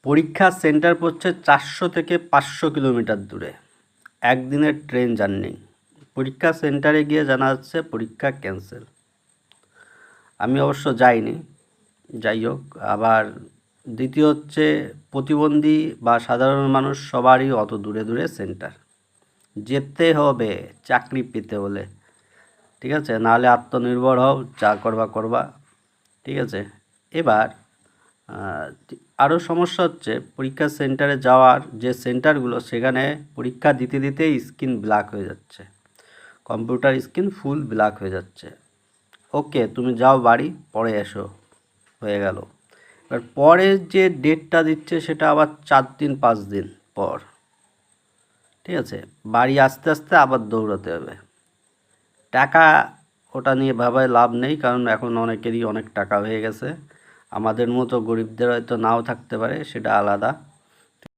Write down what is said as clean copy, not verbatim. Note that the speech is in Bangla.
পরীক্ষা সেন্টার পড়ছে 400 থেকে 500 কিলোমিটার দূরে, একদিনের ট্রেন জার্নি। পরীক্ষা সেন্টারে গিয়ে জানা যাচ্ছে পরীক্ষা ক্যান্সেল। আমি অবশ্য যাইনি, যাই হোক। আবার দ্বিতীয় হচ্ছে, প্রতিবন্ধী বা সাধারণ মানুষ সবারই অত দূরে দূরে সেন্টার যেতে হবে চাকরি পেতে হলে, ঠিক আছে? নাহলে আত্মনির্ভর হও, যা করবা করবা, ঠিক আছে? এবার আরও সমস্যা হচ্ছে, পরীক্ষা সেন্টারে যাওয়ার যে সেন্টারগুলো, সেখানে পরীক্ষা দিতে দিতে স্ক্রিন ব্ল্যাক হয়ে যাচ্ছে, কম্পিউটার স্ক্রিন ফুল ব্ল্যাক হয়ে যাচ্ছে। ওকে, তুমি যাও বাড়ি, পরে এসো, হয়ে গেল। এবার পরের যে ডেটটা দিচ্ছে সেটা আবার 4 দিন 5 দিন পর, ঠিক আছে? বাড়ি আস্তে আস্তে আবার দৌড়াতে হবে। টাকা ওটা নিয়ে ভাবায় লাভ নেই, কারণ এখন অনেকেরই অনেক টাকা হয়ে গেছে। আমাদের মতো গরিবদের হয়তো নাও থাকতে পারে, সেটা আলাদা।